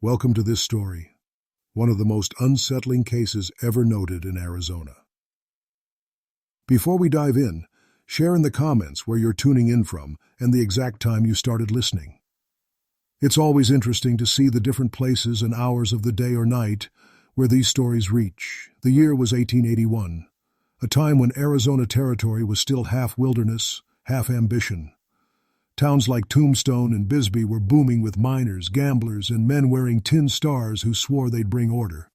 Welcome to this story, one of the most unsettling cases ever noted in Arizona. Before we dive in, share in the comments where you're tuning in from and the exact time you started listening. It's always interesting to see the different places and hours of the day or night where these stories reach. The year was 1881, a time when Arizona territory was still half wilderness, half ambition. Towns like Tombstone and Bisbee were booming with miners, gamblers, and men wearing tin stars who swore they'd bring order.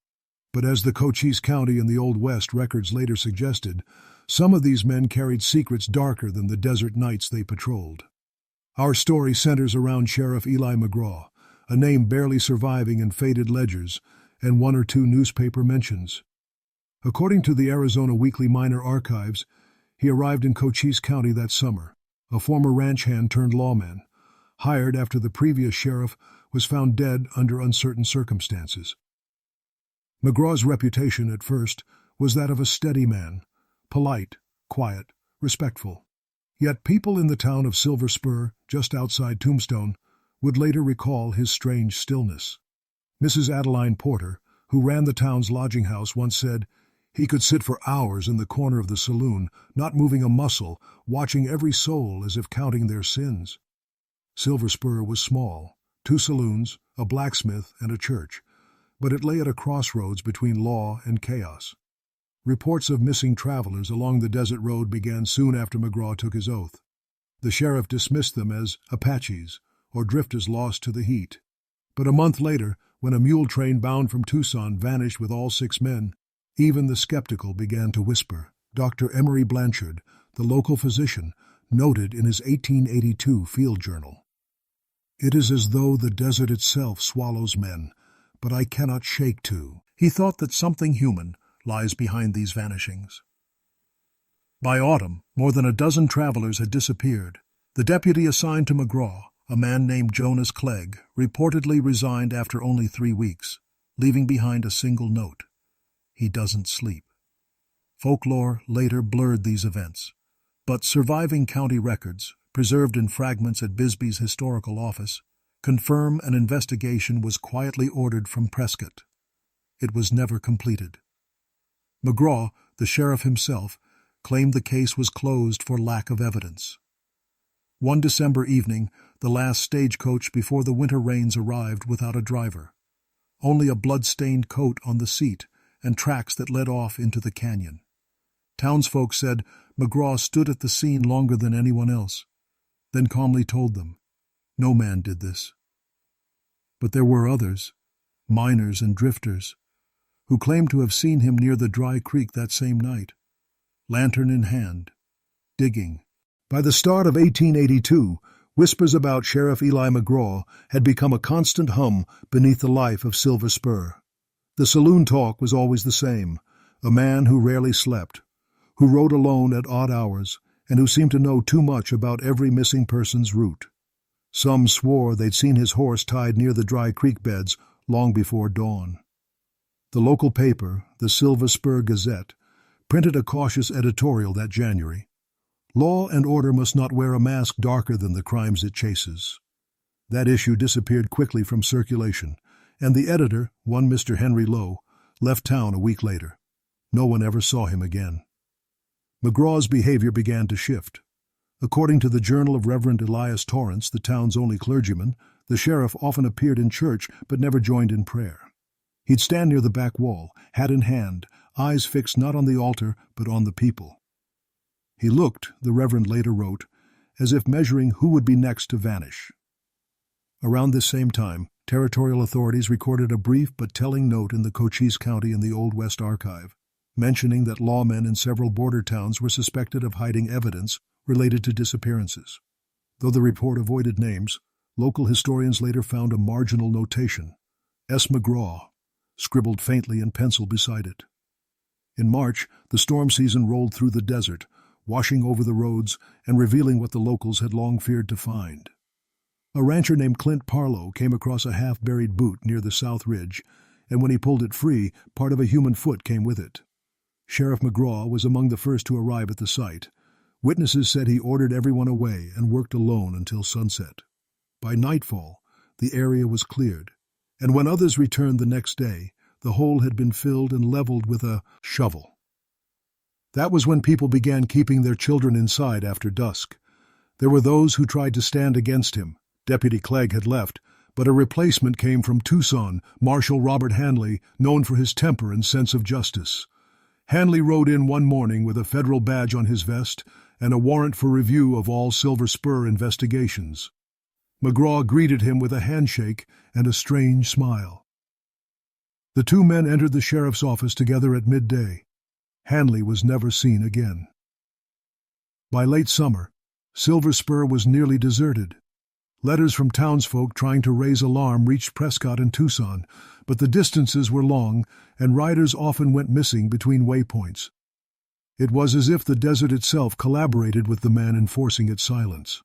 But as the Cochise County and the Old West records later suggested, some of these men carried secrets darker than the desert nights they patrolled. Our story centers around Sheriff Eli McGraw, a name barely surviving in faded ledgers and one or two newspaper mentions. According to the Arizona Weekly Miner Archives, he arrived in Cochise County that summer, a former ranch hand turned lawman, hired after the previous sheriff was found dead under uncertain circumstances. McGraw's reputation at first was that of a steady man, polite, quiet, respectful. Yet people in the town of Silver Spur, just outside Tombstone, would later recall his strange stillness. Mrs. Adeline Porter, who ran the town's lodging house, once said, "He could sit for hours in the corner of the saloon, not moving a muscle, watching every soul as if counting their sins." Silver Spur was small, 2 saloons, a blacksmith, and a church, but it lay at a crossroads between law and chaos. Reports of missing travelers along the desert road began soon after McGraw took his oath. The sheriff dismissed them as Apaches or drifters lost to the heat. But a month later, when a mule train bound from Tucson vanished with all 6 men, even the skeptical began to whisper. Dr. Emery Blanchard, the local physician, noted in his 1882 field journal, "It is as though the desert itself swallows men, but I cannot shake to." He thought that something human lies behind these vanishings. By autumn, more than a dozen travelers had disappeared. The deputy assigned to McGraw, a man named Jonas Clegg, reportedly resigned after only 3 weeks, leaving behind a single note: "He doesn't sleep." Folklore later blurred these events, but surviving county records, preserved in fragments at Bisbee's historical office, confirm an investigation was quietly ordered from Prescott. It was never completed. McGraw, the sheriff himself, claimed the case was closed for lack of evidence. One December evening, the last stagecoach before the winter rains arrived without a driver. Only a blood-stained coat on the seat and tracks that led off into the canyon. Townsfolk said McGraw stood at the scene longer than anyone else, then calmly told them, "No man did this." But there were others, miners and drifters, who claimed to have seen him near the dry creek that same night, lantern in hand, digging. By the start of 1882, whispers about Sheriff Eli McGraw had become a constant hum beneath the life of Silver Spur. The saloon talk was always the same: a man who rarely slept, who rode alone at odd hours, and who seemed to know too much about every missing person's route. Some swore they'd seen his horse tied near the dry creek beds long before dawn. The local paper, the Silver Spur Gazette, printed a cautious editorial that January: "Law and order must not wear a mask darker than the crimes it chases." That issue disappeared quickly from circulation, and the editor, one Mr. Henry Lowe, left town a week later. No one ever saw him again. McGraw's behavior began to shift. According to the Journal of Reverend Elias Torrance, the town's only clergyman, the sheriff often appeared in church but never joined in prayer. He'd stand near the back wall, hat in hand, eyes fixed not on the altar but on the people. He looked, the Reverend later wrote, as if measuring who would be next to vanish. Around this same time, territorial authorities recorded a brief but telling note in the Cochise County and the Old West Archive, mentioning that lawmen in several border towns were suspected of hiding evidence related to disappearances. Though the report avoided names, local historians later found a marginal notation: S. McGraw, scribbled faintly in pencil beside it. In March, the storm season rolled through the desert, washing over the roads and revealing what the locals had long feared to find. A rancher named Clint Parlow came across a half-buried boot near the South Ridge, and when he pulled it free, part of a human foot came with it. Sheriff McGraw was among the first to arrive at the site. Witnesses said he ordered everyone away and worked alone until sunset. By nightfall, the area was cleared, And when others returned the next day, the hole had been filled and leveled with a shovel. That was when people began keeping their children inside after dusk. There were those who tried to stand against him. Deputy Clegg had left, but a replacement came from Tucson, Marshal Robert Hanley, known for his temper and sense of justice. Hanley rode in one morning with a federal badge on his vest and a warrant for review of all Silver Spur investigations. McGraw greeted him with a handshake and a strange smile. The two men entered the sheriff's office together at midday. Hanley was never seen again. By late summer, Silver Spur was nearly deserted. Letters from townsfolk trying to raise alarm reached Prescott and Tucson, but the distances were long, and riders often went missing between waypoints. It was as if the desert itself collaborated with the man enforcing its silence.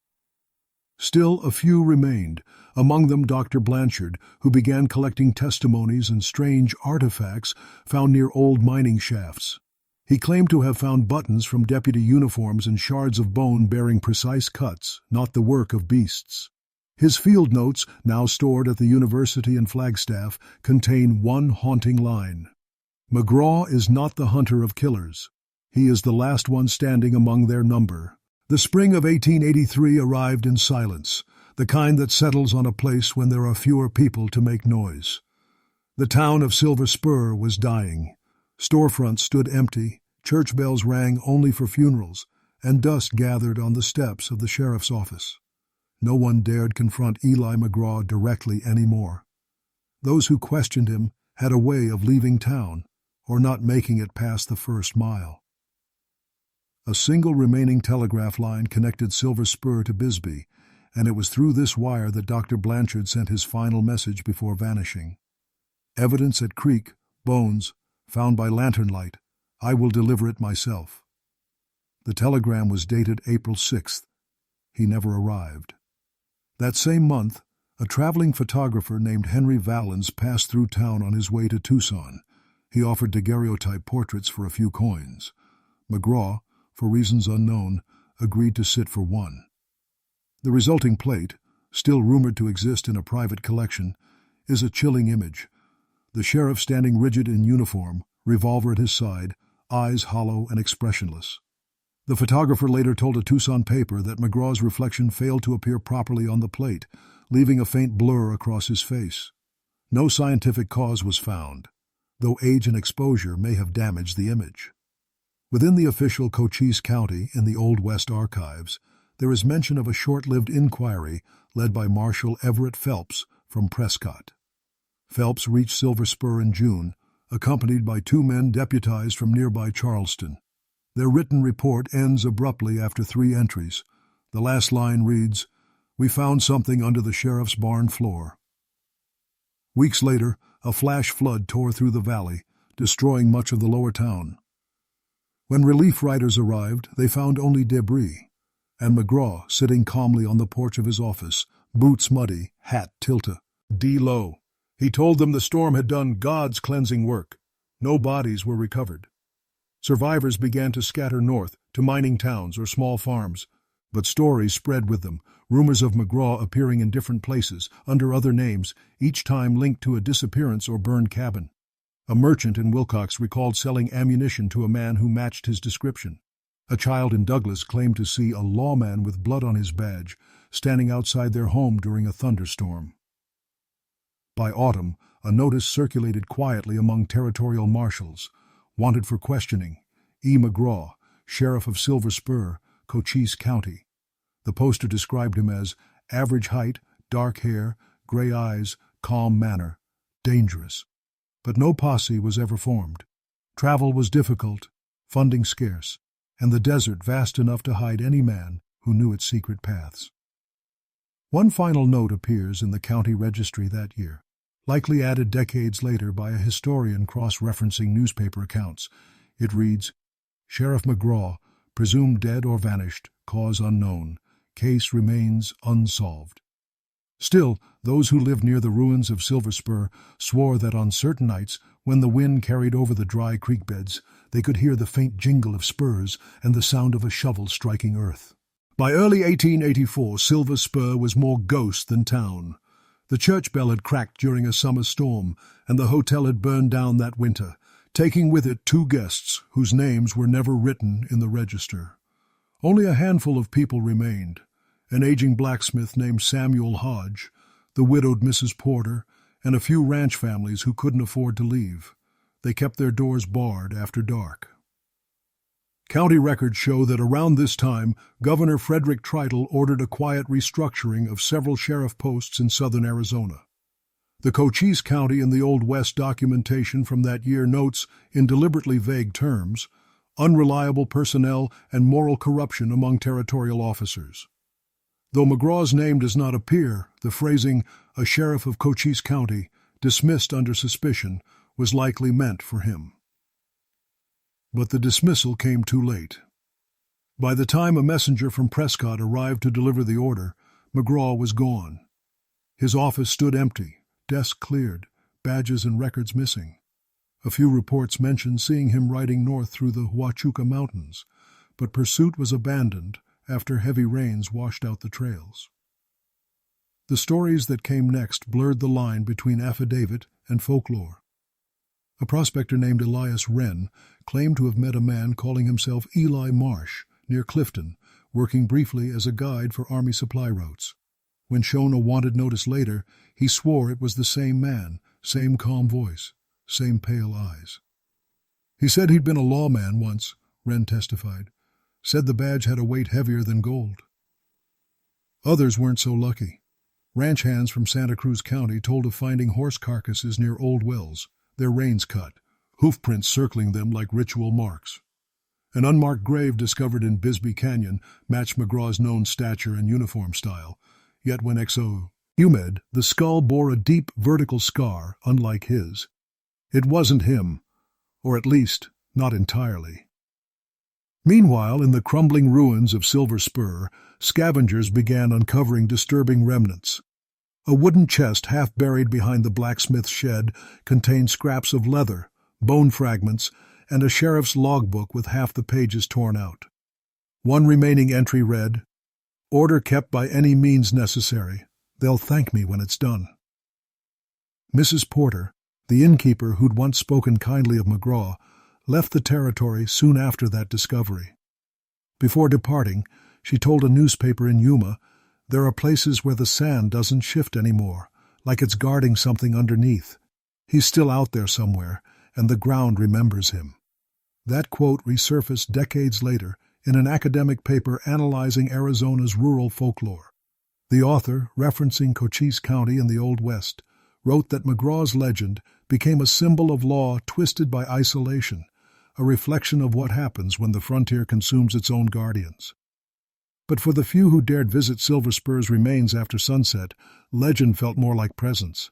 Still, a few remained, among them Dr. Blanchard, who began collecting testimonies and strange artifacts found near old mining shafts. He claimed to have found buttons from deputy uniforms and shards of bone bearing precise cuts, not the work of beasts. His field notes, now stored at the university in Flagstaff, contain one haunting line. McGraw is not the hunter of killers. He is the last one standing among their number. The spring of 1883 arrived in silence, the kind that settles on a place when there are fewer people to make noise. The town of Silver Spur was dying. Storefronts stood empty, church bells rang only for funerals, and dust gathered on the steps of the sheriff's office. No one dared confront Eli McGraw directly anymore. Those who questioned him had a way of leaving town or not making it past the first mile. A single remaining telegraph line connected Silver Spur to Bisbee, and it was through this wire that Dr. Blanchard sent his final message before vanishing. Evidence at Creek, bones, found by lantern light. I will deliver it myself. The telegram was dated April 6th. He never arrived. That same month, a traveling photographer named Henry Valens passed through town on his way to Tucson. He offered daguerreotype portraits for a few coins. McGraw, for reasons unknown, agreed to sit for one. The resulting plate, still rumored to exist in a private collection, is a chilling image. The sheriff standing rigid in uniform, revolver at his side, eyes hollow and expressionless. The photographer later told a Tucson paper that McGraw's reflection failed to appear properly on the plate, leaving a faint blur across his face. No scientific cause was found, though age and exposure may have damaged the image. Within the official Cochise County in the Old West archives, there is mention of a short-lived inquiry led by Marshal Everett Phelps from Prescott. Phelps reached Silver Spur in June, accompanied by two men deputized from nearby Charleston. Their written report ends abruptly after 3 entries. The last line reads, "We found something under the sheriff's barn floor." Weeks later, a flash flood tore through the valley, destroying much of the lower town. When relief riders arrived, they found only debris, and McGraw sitting calmly on the porch of his office, boots muddy, hat tilted, low. He told them the storm had done God's cleansing work. No bodies were recovered. Survivors began to scatter north, to mining towns or small farms, but stories spread with them, rumors of McGraw appearing in different places, under other names, each time linked to a disappearance or burned cabin. A merchant in Wilcox recalled selling ammunition to a man who matched his description. A child in Douglas claimed to see a lawman with blood on his badge, standing outside their home during a thunderstorm. By autumn, a notice circulated quietly among territorial marshals. Wanted for questioning, E. McGraw, sheriff of Silver Spur, Cochise County. The poster described him as average height, dark hair, gray eyes, calm manner, dangerous. But no posse was ever formed. Travel was difficult, funding scarce, and the desert vast enough to hide any man who knew its secret paths. One final note appears in the county registry that year, likely added decades later by a historian cross-referencing newspaper accounts. It reads, Sheriff McGraw, presumed dead or vanished, cause unknown, case remains unsolved. Still, those who lived near the ruins of Silver Spur swore that on certain nights, when the wind carried over the dry creek beds, they could hear the faint jingle of spurs and the sound of a shovel striking earth. By early 1884, Silver Spur was more ghost than town. The church bell had cracked during a summer storm, and the hotel had burned down that winter, taking with it 2 guests whose names were never written in the register. Only a handful of people remained: an aging blacksmith named Samuel Hodge, the widowed Mrs. Porter, and a few ranch families who couldn't afford to leave. They kept their doors barred after dark. County records show that around this time, Governor Frederick Tritle ordered a quiet restructuring of several sheriff posts in southern Arizona. The Cochise County and the Old West documentation from that year notes, in deliberately vague terms, unreliable personnel and moral corruption among territorial officers. Though McGraw's name does not appear, the phrasing, "a sheriff of Cochise County, dismissed under suspicion," was likely meant for him. But the dismissal came too late. By the time a messenger from Prescott arrived to deliver the order, McGraw was gone. His office stood empty, desk cleared, badges and records missing. A few reports mentioned seeing him riding north through the Huachuca Mountains, but pursuit was abandoned after heavy rains washed out the trails. The stories that came next blurred the line between affidavit and folklore. A prospector named Elias Wren claimed to have met a man calling himself Eli Marsh near Clifton, working briefly as a guide for Army supply routes. When shown a wanted notice later, he swore it was the same man, same calm voice, same pale eyes. He said he'd been a lawman once, Wren testified. Said the badge had a weight heavier than gold. Others weren't so lucky. Ranch hands from Santa Cruz County told of finding horse carcasses near old wells, their reins cut, hoofprints circling them like ritual marks. An unmarked grave discovered in Bisbee Canyon matched McGraw's known stature and uniform style, yet when exhumed, the skull bore a deep vertical scar unlike his. It wasn't him, or at least not entirely. Meanwhile, in the crumbling ruins of Silver Spur, scavengers began uncovering disturbing remnants. A wooden chest half buried behind the blacksmith's shed contained scraps of leather, bone fragments, and a sheriff's logbook with half the pages torn out. One remaining entry read, "Order kept by any means necessary. They'll thank me when it's done." Mrs. Porter, the innkeeper who'd once spoken kindly of McGraw, left the territory soon after that discovery. Before departing, she told a newspaper in Yuma, "There are places where the sand doesn't shift anymore, like it's guarding something underneath. He's still out there somewhere, and the ground remembers him." That quote resurfaced decades later in an academic paper analyzing Arizona's rural folklore. The author, referencing Cochise County in the Old West, wrote that McGraw's legend became a symbol of law twisted by isolation, a reflection of what happens when the frontier consumes its own guardians. But for the few who dared visit Silver Spur's remains after sunset, legend felt more like presence.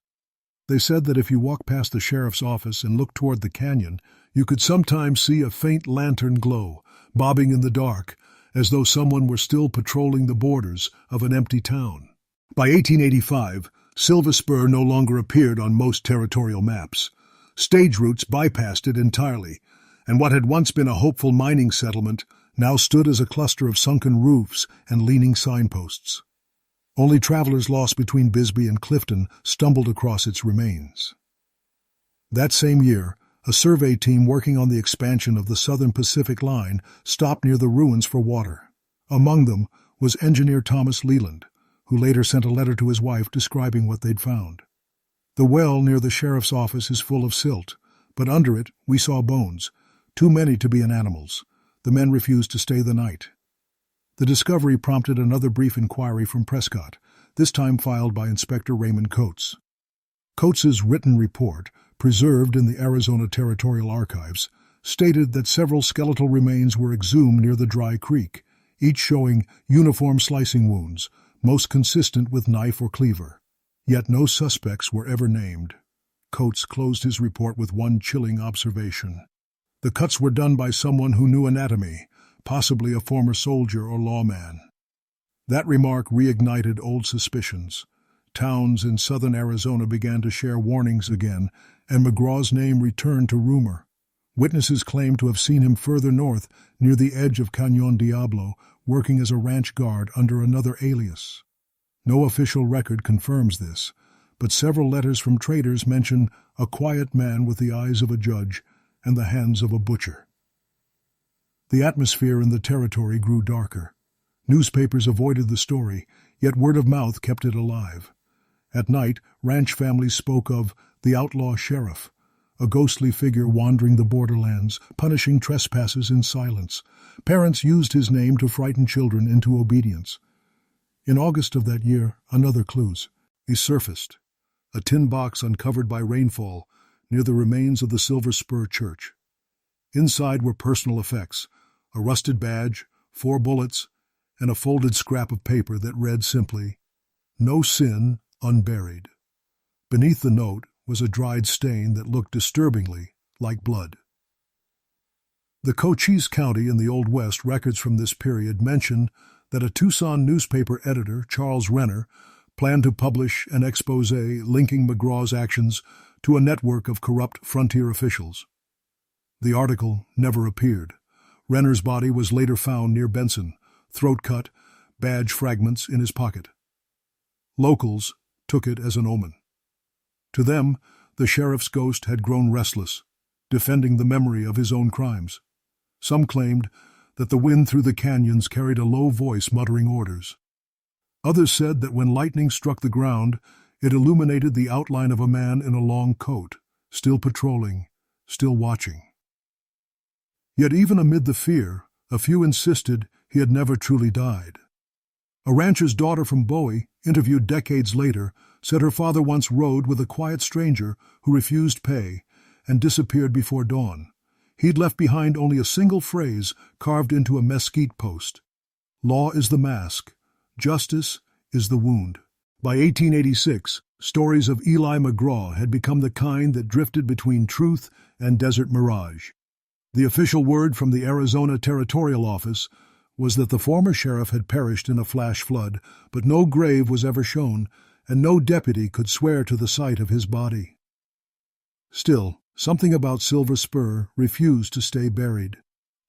They said that if you walked past the sheriff's office and looked toward the canyon, you could sometimes see a faint lantern glow, bobbing in the dark, as though someone were still patrolling the borders of an empty town. By 1885, Silver Spur no longer appeared on most territorial maps. Stage routes bypassed it entirely, and what had once been a hopeful mining settlement now stood as a cluster of sunken roofs and leaning signposts. Only travelers lost between Bisbee and Clifton stumbled across its remains. That same year, a survey team working on the expansion of the Southern Pacific Line stopped near the ruins for water. Among them was engineer Thomas Leland, who later sent a letter to his wife describing what they'd found. The well near the sheriff's office is full of silt, but under it we saw bones, too many to be in animals. The men refused to stay the night. The discovery prompted another brief inquiry from Prescott, this time filed by Inspector Raymond Coates. Coates's written report, preserved in the Arizona Territorial Archives, stated that several skeletal remains were exhumed near the dry creek, each showing uniform slicing wounds, most consistent with knife or cleaver. Yet no suspects were ever named. Coates closed his report with one chilling observation. The cuts were done by someone who knew anatomy, possibly a former soldier or lawman. That remark reignited old suspicions. Towns in southern Arizona began to share warnings again, and McGraw's name returned to rumor. Witnesses claimed to have seen him further north, near the edge of Cañon Diablo, working as a ranch guard under another alias. No official record confirms this, but several letters from traders mention a quiet man with the eyes of a judge and the hands of a butcher. The atmosphere in the territory grew darker. Newspapers avoided the story, yet word of mouth kept it alive. At night, ranch families spoke of the outlaw sheriff, a ghostly figure wandering the borderlands, punishing trespassers in silence. Parents used his name to frighten children into obedience. In August of that year, another clue. He surfaced. A tin box uncovered by rainfall near the remains of the Silver Spur Church. Inside were personal effects, a rusted badge, 4 bullets, and a folded scrap of paper that read simply, "No sin unburied." Beneath the note was a dried stain that looked disturbingly like blood. The Cochise County in the Old West records from this period mention that a Tucson newspaper editor, Charles Renner, planned to publish an expose linking McGraw's actions to a network of corrupt frontier officials. The article never appeared. Renner's body was later found near Benson, throat cut, badge fragments in his pocket. Locals took it as an omen. To them, the sheriff's ghost had grown restless, defending the memory of his own crimes. Some claimed that the wind through the canyons carried a low voice muttering orders. Others said that when lightning struck the ground, it illuminated the outline of a man in a long coat, still patrolling, still watching. Yet even amid the fear, a few insisted he had never truly died. A rancher's daughter from Bowie, interviewed decades later, said her father once rode with a quiet stranger who refused pay and disappeared before dawn. He'd left behind only a single phrase carved into a mesquite post. "Law is the mask. Justice is the wound." By 1886, stories of Eli McGraw had become the kind that drifted between truth and desert mirage. The official word from the Arizona Territorial Office was that the former sheriff had perished in a flash flood, but no grave was ever shown, and no deputy could swear to the site of his body. Still, something about Silver Spur refused to stay buried.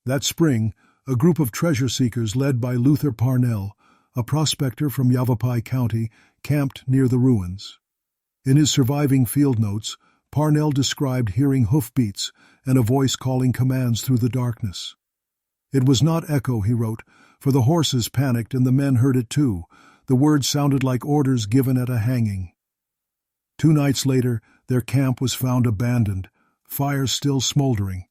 That spring, a group of treasure seekers led by Luther Parnell, a prospector from Yavapai County, camped near the ruins. In his surviving field notes, Parnell described hearing hoofbeats and a voice calling commands through the darkness. "It was not echo," he wrote, "for the horses panicked and the men heard it too. The words sounded like orders given at a hanging." 2 nights later, their camp was found abandoned, fires still smoldering.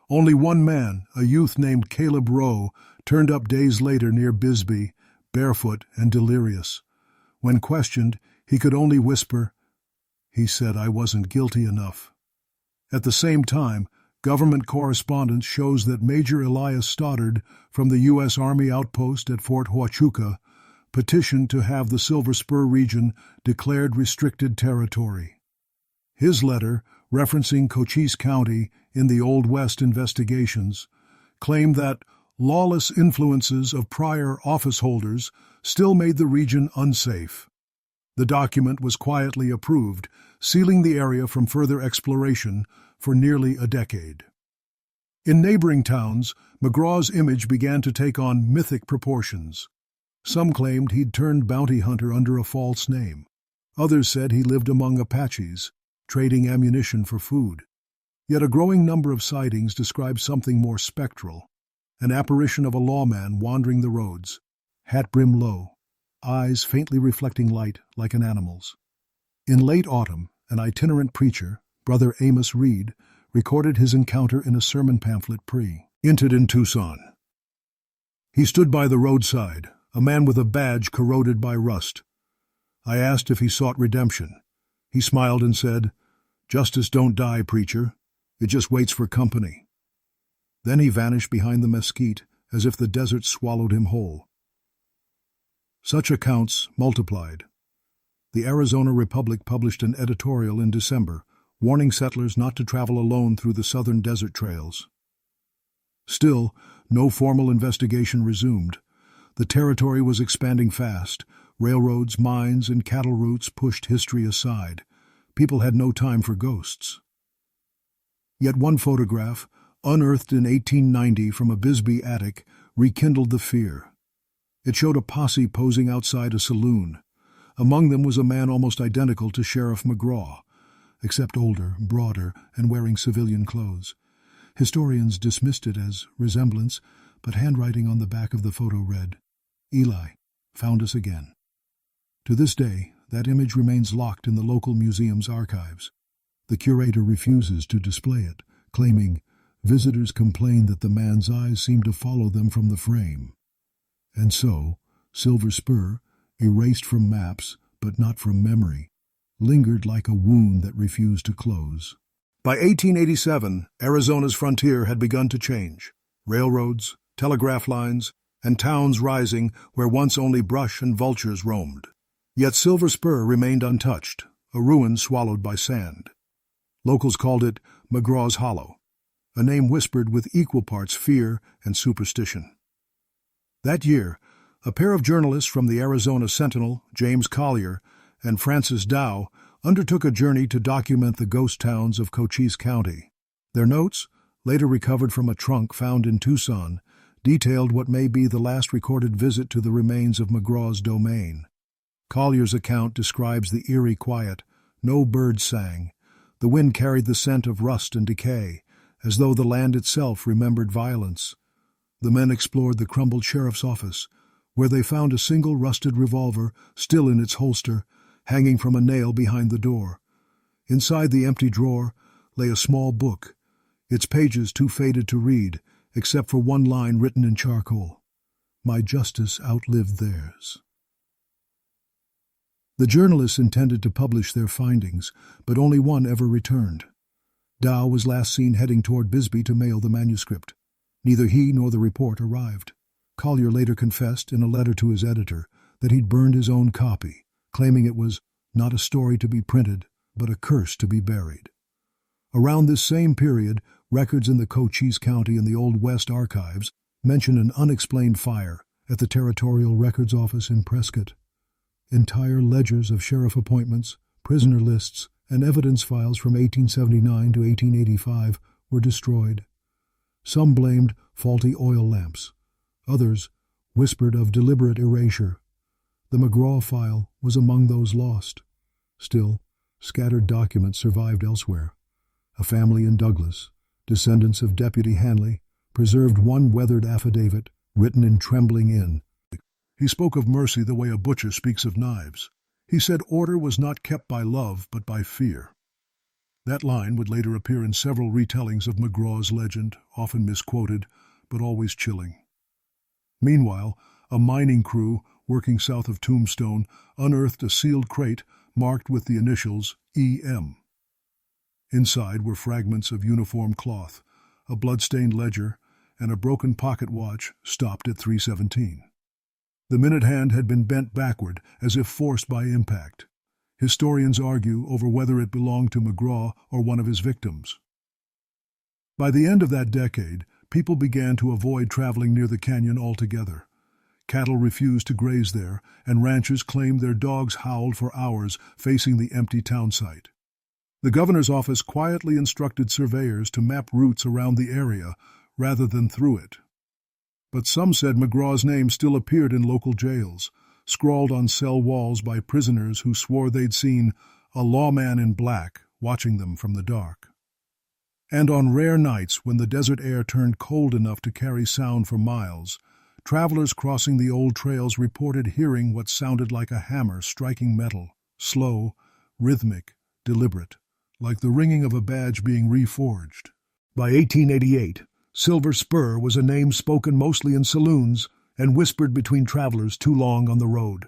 Only one man, a youth named Caleb Rowe, turned up days later near Bisbee, barefoot and delirious. When questioned, he could only whisper, "He said I wasn't guilty enough." At the same time, government correspondence shows that Major Elias Stoddard from the U.S. Army outpost at Fort Huachuca petitioned to have the Silver Spur region declared restricted territory. His letter, referencing Cochise County in the Old West investigations, claimed that lawless influences of prior office holders still made the region unsafe. The document was quietly approved, sealing the area from further exploration for nearly a decade. In neighboring towns, McGraw's image began to take on mythic proportions. Some claimed he'd turned bounty hunter under a false name. Others said he lived among Apaches, trading ammunition for food. Yet a growing number of sightings described something more spectral, an apparition of a lawman wandering the roads, hat brim low, eyes faintly reflecting light like an animal's. In late autumn, an itinerant preacher, Brother Amos Reed, recorded his encounter in a sermon pamphlet printed in Tucson. He stood by the roadside, a man with a badge corroded by rust. I asked if he sought redemption. He smiled and said, "Justice don't die, preacher. It just waits for company." Then he vanished behind the mesquite as if the desert swallowed him whole. Such accounts multiplied. The Arizona Republic published an editorial in December, warning settlers not to travel alone through the southern desert trails. Still, no formal investigation resumed. The territory was expanding fast. Railroads, mines, and cattle routes pushed history aside. People had no time for ghosts. Yet one photograph, unearthed in 1890 from a Bisbee attic, rekindled the fear. It showed a posse posing outside a saloon. Among them was a man almost identical to Sheriff McGraw, except older, broader, and wearing civilian clothes. Historians dismissed it as resemblance, but handwriting on the back of the photo read, "Eli, found us again." To this day, that image remains locked in the local museum's archives. The curator refuses to display it, claiming, "Visitors complain that the man's eyes seem to follow them from the frame." And so, Silver Spur, erased from maps but not from memory, lingered like a wound that refused to close. By 1887, Arizona's frontier had begun to change. Railroads, telegraph lines, and towns rising where once only brush and vultures roamed. Yet Silver Spur remained untouched, a ruin swallowed by sand. Locals called it McGraw's Hollow, a name whispered with equal parts fear and superstition. That year, a pair of journalists from the Arizona Sentinel, James Collier and Francis Dow, undertook a journey to document the ghost towns of Cochise County. Their notes, later recovered from a trunk found in Tucson, detailed what may be the last recorded visit to the remains of McGraw's domain. Collier's account describes the eerie quiet. No birds sang. The wind carried the scent of rust and decay, as though the land itself remembered violence. The men explored the crumbled sheriff's office, where they found a single rusted revolver still in its holster, hanging from a nail behind the door. Inside the empty drawer lay a small book, its pages too faded to read, except for one line written in charcoal. "My justice outlived theirs." The journalists intended to publish their findings, but only one ever returned. Dow was last seen heading toward Bisbee to mail the manuscript. Neither he nor the report arrived. Collier later confessed in a letter to his editor that he'd burned his own copy, claiming it was not a story to be printed, but a curse to be buried. Around this same period, records in the Cochise County and the Old West archives mention an unexplained fire at the Territorial Records Office in Prescott. Entire ledgers of sheriff appointments, prisoner lists, and evidence files from 1879 to 1885 were destroyed. Some blamed faulty oil lamps. Others whispered of deliberate erasure. The McGraw file was among those lost. Still, scattered documents survived elsewhere. A family in Douglas, descendants of Deputy Hanley, preserved one weathered affidavit written in trembling ink. He spoke of mercy the way a butcher speaks of knives. He said order was not kept by love, but by fear. That line would later appear in several retellings of McGraw's legend, often misquoted, but always chilling. Meanwhile, a mining crew working south of Tombstone unearthed a sealed crate marked with the initials E.M. Inside were fragments of uniform cloth, a blood-stained ledger, and a broken pocket watch stopped at 3:17. The minute hand had been bent backward, as if forced by impact. Historians argue over whether it belonged to McGraw or one of his victims. By the end of that decade, people began to avoid traveling near the canyon altogether. Cattle refused to graze there, and ranchers claimed their dogs howled for hours facing the empty town site. The governor's office quietly instructed surveyors to map routes around the area rather than through it. But some said McGraw's name still appeared in local jails, scrawled on cell walls by prisoners who swore they'd seen a lawman in black watching them from the dark. And on rare nights when the desert air turned cold enough to carry sound for miles, travelers crossing the old trails reported hearing what sounded like a hammer striking metal, slow, rhythmic, deliberate, like the ringing of a badge being reforged. By 1888, Silver Spur was a name spoken mostly in saloons and whispered between travelers too long on the road.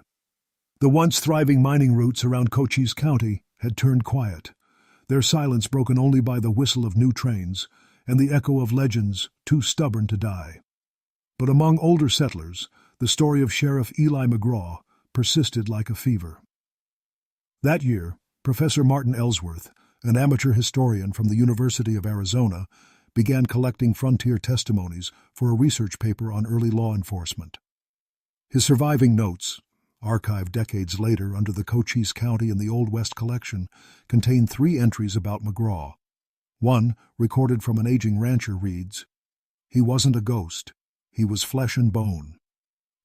The once thriving mining routes around Cochise County had turned quiet, their silence broken only by the whistle of new trains and the echo of legends too stubborn to die. But among older settlers, the story of Sheriff Eli McGraw persisted like a fever. That year, Professor Martin Ellsworth, an amateur historian from the University of Arizona, began collecting frontier testimonies for a research paper on early law enforcement. His surviving notes, archived decades later under the Cochise County and the Old West collection, contain 3 entries about McGraw. One, recorded from an aging rancher, reads, "He wasn't a ghost. He was flesh and bone.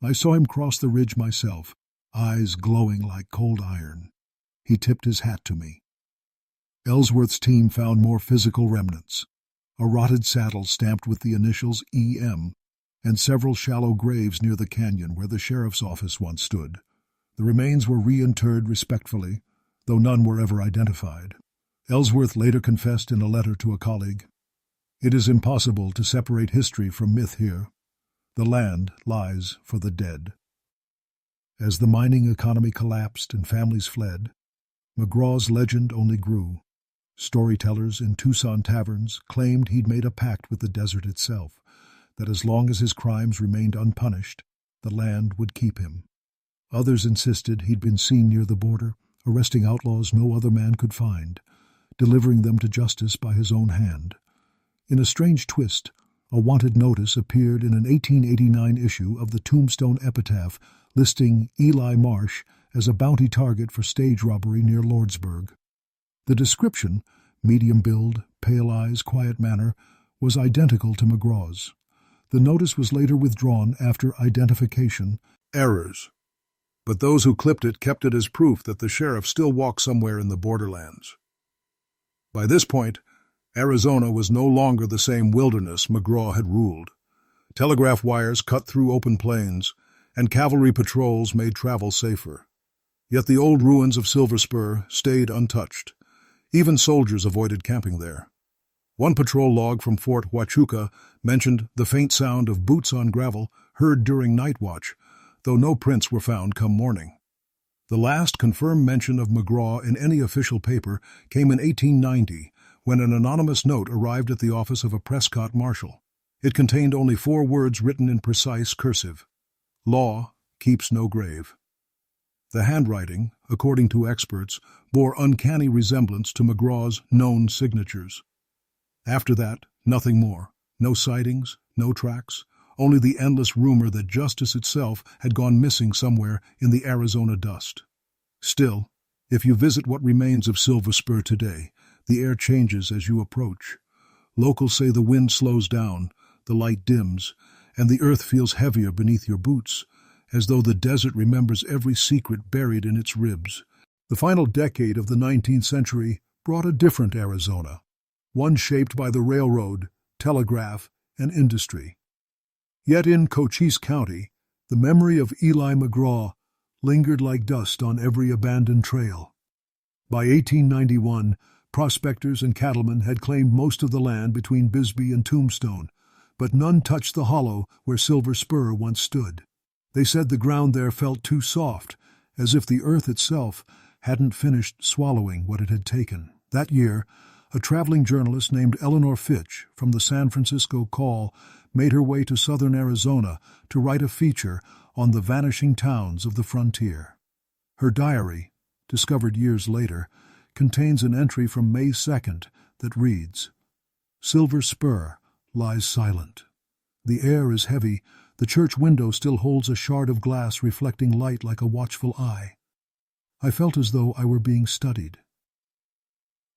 I saw him cross the ridge myself, eyes glowing like cold iron. He tipped his hat to me. Ellsworth's team found more physical remnants: a rotted saddle stamped with the initials EM, and several shallow graves near the canyon where the sheriff's office once stood. The remains were reinterred respectfully, though none were ever identified. Ellsworth later confessed in a letter to a colleague, "It is impossible to separate history from myth here. The land lies for the dead." As the mining economy collapsed and families fled, McGraw's legend only grew. Storytellers in Tucson taverns claimed he'd made a pact with the desert itself, that as long as his crimes remained unpunished, the land would keep him. Others insisted he'd been seen near the border, arresting outlaws no other man could find, delivering them to justice by his own hand. In a strange twist, a wanted notice appeared in an 1889 issue of the Tombstone Epitaph listing Eli Marsh as a bounty target for stage robbery near Lordsburg. The description, medium build, pale eyes, quiet manner, was identical to McGraw's. The notice was later withdrawn after identification errors, but those who clipped it kept it as proof that the sheriff still walked somewhere in the borderlands. By this point, Arizona was no longer the same wilderness McGraw had ruled. Telegraph wires cut through open plains, and cavalry patrols made travel safer. Yet the old ruins of Silver Spur stayed untouched. Even soldiers avoided camping there. One patrol log from Fort Huachuca mentioned the faint sound of boots on gravel heard during night watch, though no prints were found come morning. The last confirmed mention of McGraw in any official paper came in 1890, when an anonymous note arrived at the office of a Prescott marshal. It contained only 4 words written in precise cursive: "Law keeps no grave." The handwriting, according to experts, bore uncanny resemblance to McGraw's known signatures. After that, nothing more. No sightings, no tracks, only the endless rumor that justice itself had gone missing somewhere in the Arizona dust. Still, if you visit what remains of Silver Spur today, the air changes as you approach. Locals say the wind slows down, the light dims, and the earth feels heavier beneath your boots, as though the desert remembers every secret buried in its ribs. The final decade of the 19th century brought a different Arizona, one shaped by the railroad, telegraph, and industry. Yet in Cochise County, the memory of Eli McGraw lingered like dust on every abandoned trail. By 1891, prospectors and cattlemen had claimed most of the land between Bisbee and Tombstone, but none touched the hollow where Silver Spur once stood. They said the ground there felt too soft, as if the earth itself hadn't finished swallowing what it had taken. That year, a traveling journalist named Eleanor Fitch from the San Francisco Call made her way to southern Arizona to write a feature on the vanishing towns of the frontier. Her diary, discovered years later, contains an entry from May 2nd that reads, "Silver Spur lies silent. The air is heavy. The church window still holds a shard of glass reflecting light like a watchful eye. I felt as though I were being studied."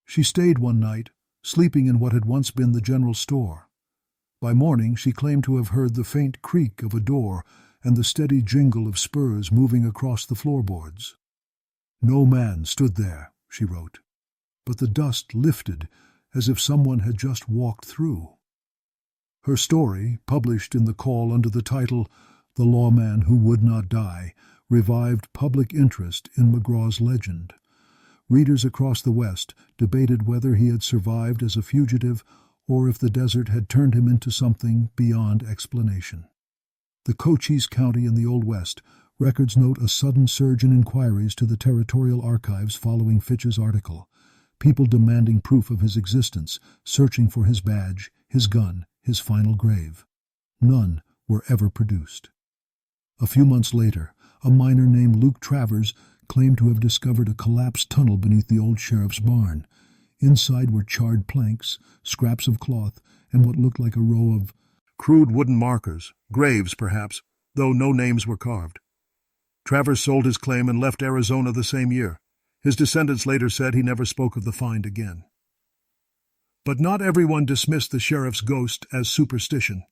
She stayed one night, sleeping in what had once been the general store. By morning she claimed to have heard the faint creak of a door and the steady jingle of spurs moving across the floorboards. "No man stood there," she wrote, "but the dust lifted as if someone had just walked through." Her story, published in the Call under the title "The Lawman Who Would Not Die," revived public interest in McGraw's legend. Readers across the West debated whether he had survived as a fugitive or if the desert had turned him into something beyond explanation. The Cochise County in the Old West records note a sudden surge in inquiries to the territorial archives following Fitch's article, people demanding proof of his existence, searching for his badge, his gun, his final grave. None were ever produced. A few months later, a miner named Luke Travers claimed to have discovered a collapsed tunnel beneath the old sheriff's barn. Inside were charred planks, scraps of cloth, and what looked like a row of crude wooden markers, graves perhaps, though no names were carved. Travers sold his claim and left Arizona the same year. His descendants later said he never spoke of the find again. But not everyone dismissed the sheriff's ghost as superstition.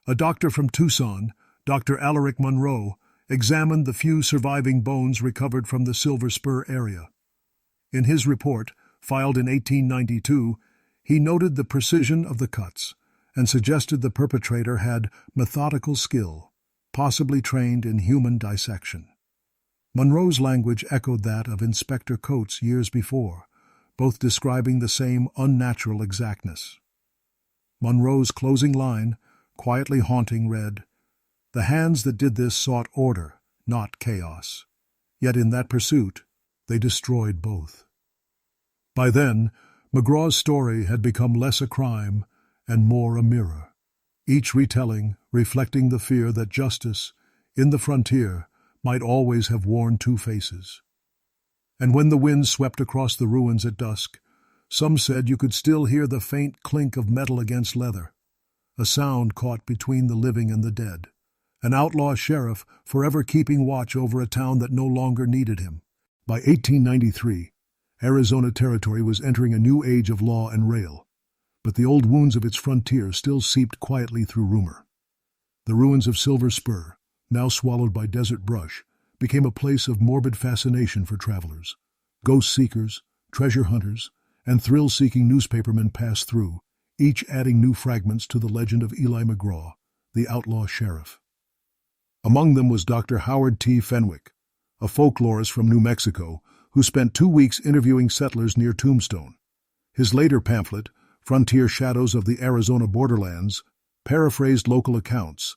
A doctor from Tucson, Dr. Alaric Monroe, examined the few surviving bones recovered from the Silver Spur area. In his report, filed in 1892, he noted the precision of the cuts and suggested the perpetrator had methodical skill, possibly trained in human dissection. Monroe's language echoed that of Inspector Coates years before, both describing the same unnatural exactness. Monroe's closing line, quietly haunting, read, "The hands that did this sought order, not chaos. Yet in that pursuit, they destroyed both." By then, McGraw's story had become less a crime and more a mirror, each retelling reflecting the fear that justice, in the frontier, might always have worn two faces. And when the wind swept across the ruins at dusk, some said you could still hear the faint clink of metal against leather, a sound caught between the living and the dead, an outlaw sheriff forever keeping watch over a town that no longer needed him. By 1893, Arizona Territory was entering a new age of law and rail, but the old wounds of its frontier still seeped quietly through rumor. The ruins of Silver Spur, now swallowed by desert brush, became a place of morbid fascination for travelers. Ghost seekers, treasure hunters, and thrill-seeking newspapermen passed through, each adding new fragments to the legend of Eli McGraw, the outlaw sheriff. Among them was Dr. Howard T. Fenwick, a folklorist from New Mexico who spent 2 weeks interviewing settlers near Tombstone. His later pamphlet, Frontier Shadows of the Arizona Borderlands, paraphrased local accounts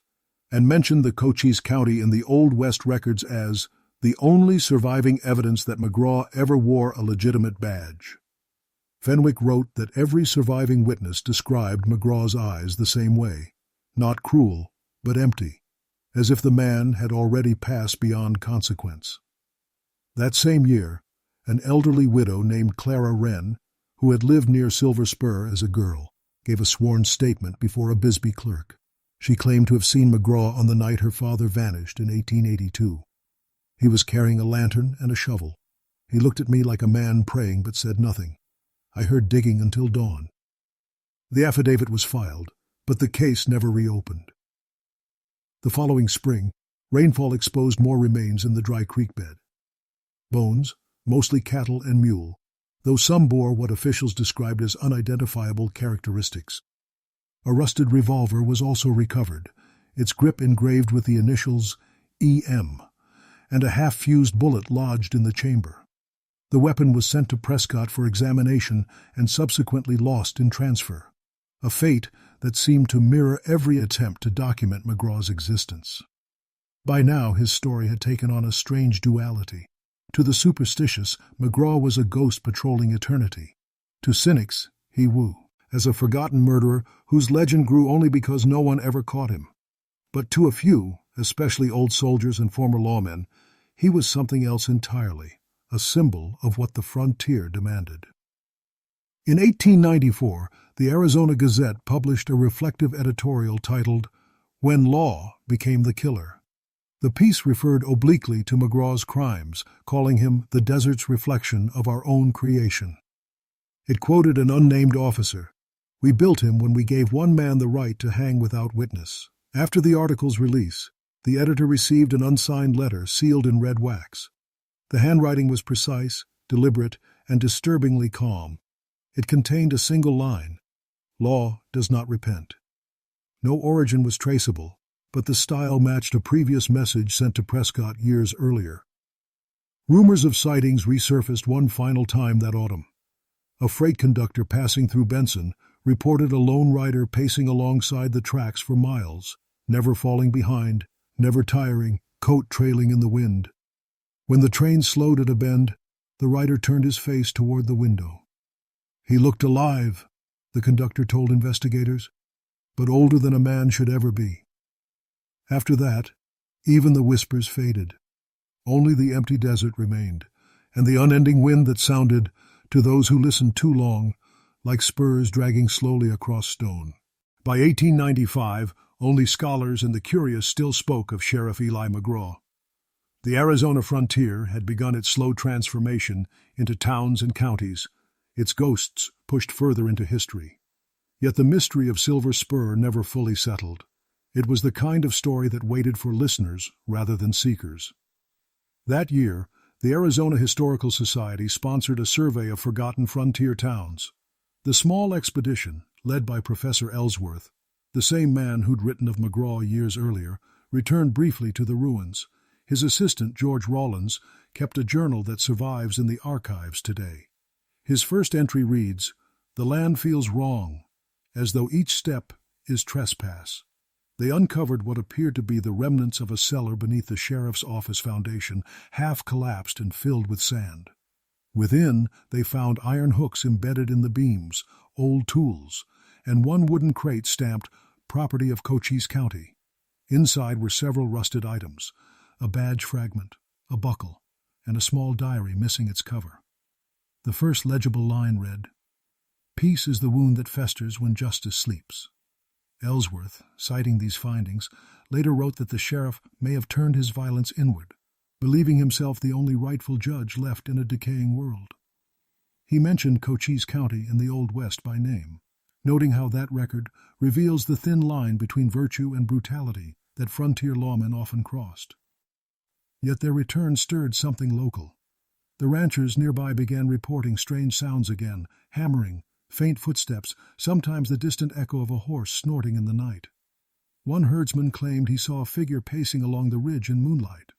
and mentioned the Cochise County in the Old West records as the only surviving evidence that McGraw ever wore a legitimate badge. Fenwick wrote that every surviving witness described McGraw's eyes the same way, not cruel, but empty, as if the man had already passed beyond consequence. That same year, an elderly widow named Clara Wren, who had lived near Silver Spur as a girl, gave a sworn statement before a Bisbee clerk. She claimed to have seen McGraw on the night her father vanished in 1882. He was carrying a lantern and a shovel. He looked at me like a man praying but said nothing. I heard digging until dawn. The affidavit was filed, but the case never reopened. The following spring, rainfall exposed more remains in the dry creek bed. Bones, mostly cattle and mule, though some bore what officials described as unidentifiable characteristics. A rusted revolver was also recovered, its grip engraved with the initials E.M., and a half-fused bullet lodged in the chamber. The weapon was sent to Prescott for examination and subsequently lost in transfer, a fate that seemed to mirror every attempt to document McGraw's existence. By now his story had taken on a strange duality. To the superstitious, McGraw was a ghost patrolling eternity. To cynics, he woo, as a forgotten murderer whose legend grew only because no one ever caught him. But to a few, especially old soldiers and former lawmen, he was something else entirely, a symbol of what the frontier demanded. In 1894, the Arizona Gazette published a reflective editorial titled, "When Law Became the Killer." The piece referred obliquely to McGraw's crimes, calling him the desert's reflection of our own creation. It quoted an unnamed officer. "We built him when we gave one man the right to hang without witness." After the article's release, the editor received an unsigned letter sealed in red wax. The handwriting was precise, deliberate, and disturbingly calm. It contained a single line: "Law does not repent." No origin was traceable, but the style matched a previous message sent to Prescott years earlier. Rumors of sightings resurfaced one final time that autumn. A freight conductor passing through Benson reported a lone rider pacing alongside the tracks for miles, never falling behind, never tiring, coat trailing in the wind. When the train slowed at a bend, the rider turned his face toward the window. He looked alive, the conductor told investigators, but older than a man should ever be. After that, even the whispers faded. Only the empty desert remained, and the unending wind that sounded, to those who listened too long, like spurs dragging slowly across stone. By 1895, only scholars and the curious still spoke of Sheriff Eli McGraw. The Arizona frontier had begun its slow transformation into towns and counties, its ghosts pushed further into history. Yet the mystery of Silver Spur never fully settled. It was the kind of story that waited for listeners rather than seekers. That year, the Arizona Historical Society sponsored a survey of forgotten frontier towns. The small expedition, led by Professor Ellsworth, the same man who'd written of McGraw years earlier, returned briefly to the ruins. His assistant, George Rawlins, kept a journal that survives in the archives today. His first entry reads, "The land feels wrong, as though each step is trespass." They uncovered what appeared to be the remnants of a cellar beneath the sheriff's office foundation, half collapsed and filled with sand. Within, they found iron hooks embedded in the beams, old tools, and one wooden crate stamped "Property of Cochise County." Inside were several rusted items, a badge fragment, a buckle, and a small diary missing its cover. The first legible line read, "Peace is the wound that festers when justice sleeps." Ellsworth, citing these findings, later wrote that the sheriff may have turned his violence inward, believing himself the only rightful judge left in a decaying world. He mentioned Cochise County in the Old West by name, noting how that record reveals the thin line between virtue and brutality that frontier lawmen often crossed. Yet their return stirred something local. The ranchers nearby began reporting strange sounds again, hammering, faint footsteps, sometimes the distant echo of a horse snorting in the night. One herdsman claimed he saw a figure pacing along the ridge in moonlight.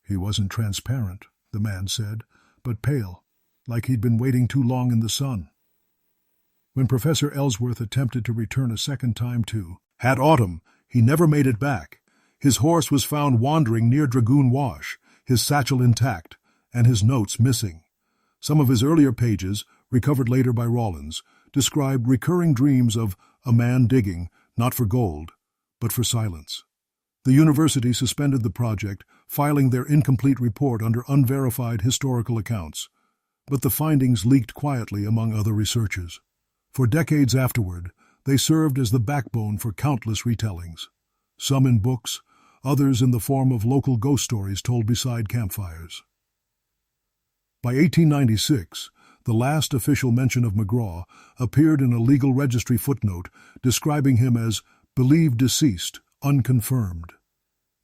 "He wasn't transparent," the man said, "but pale, like he'd been waiting too long in the sun." When Professor Ellsworth attempted to return a second time to Hat Autumn, he never made it back. His horse was found wandering near Dragoon Wash, his satchel intact, and his notes missing. Some of his earlier pages, recovered later by Rawlins, described recurring dreams of a man digging, not for gold, but for silence. The university suspended the project, filing their incomplete report under unverified historical accounts. But the findings leaked quietly among other researchers. For decades afterward, they served as the backbone for countless retellings, some in books, others in the form of local ghost stories told beside campfires. By 1896, the last official mention of McGraw appeared in a legal registry footnote describing him as believed deceased, unconfirmed.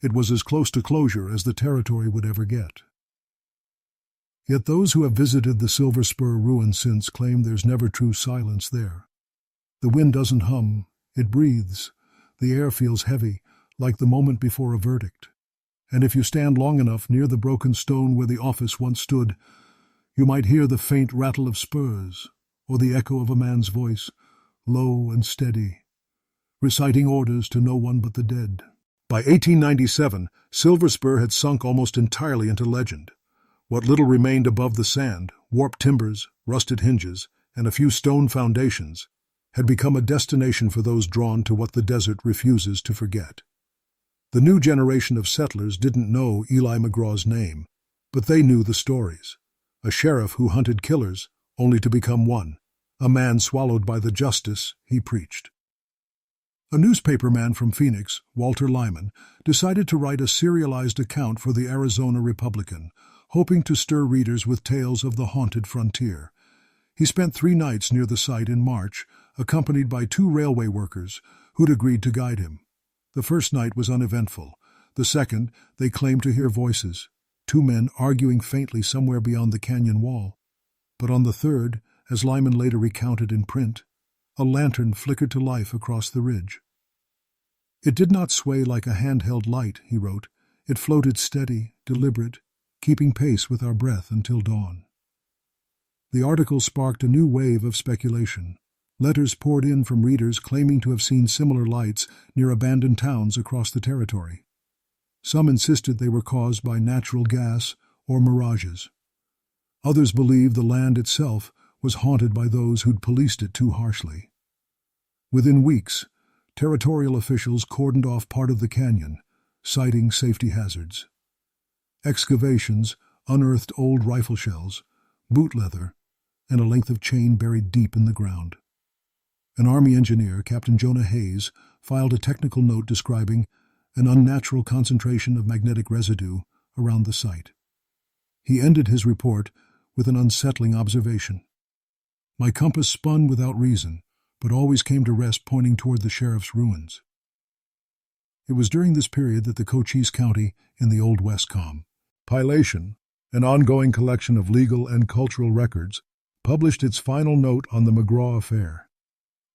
It was as close to closure as the territory would ever get. Yet those who have visited the Silver Spur ruin since claim there's never true silence there. The wind doesn't hum, it breathes. The air feels heavy, like the moment before a verdict. And if you stand long enough near the broken stone where the office once stood, you might hear the faint rattle of spurs, or the echo of a man's voice, low and steady, reciting orders to no one but the dead. By 1897, Silver Spur had sunk almost entirely into legend. What little remained above the sand, warped timbers, rusted hinges, and a few stone foundations, had become a destination for those drawn to what the desert refuses to forget. The new generation of settlers didn't know Eli McGraw's name, but they knew the stories. A sheriff who hunted killers, only to become one. A man swallowed by the justice he preached. A newspaperman from Phoenix, Walter Lyman, decided to write a serialized account for the Arizona Republican, hoping to stir readers with tales of the haunted frontier. He spent 3 nights near the site in March, accompanied by 2 railway workers who'd agreed to guide him. The first night was uneventful. The second, they claimed to hear voices, 2 men arguing faintly somewhere beyond the canyon wall. But on the third, as Lyman later recounted in print, a lantern flickered to life across the ridge. "It did not sway like a handheld light," he wrote. "It floated steady, deliberate, keeping pace with our breath until dawn." The article sparked a new wave of speculation. Letters poured in from readers claiming to have seen similar lights near abandoned towns across the territory. Some insisted they were caused by natural gas or mirages. Others believed the land itself was haunted by those who'd policed it too harshly. Within weeks, territorial officials cordoned off part of the canyon, citing safety hazards. Excavations unearthed old rifle shells, boot leather, and a length of chain buried deep in the ground. An Army engineer, Captain Jonah Hayes, filed a technical note describing an unnatural concentration of magnetic residue around the site. He ended his report with an unsettling observation. "My compass spun without reason, but always came to rest pointing toward the sheriff's ruins." It was during this period that the Cochise County in the Old West compilation, an ongoing collection of legal and cultural records, published its final note on the McGraw affair.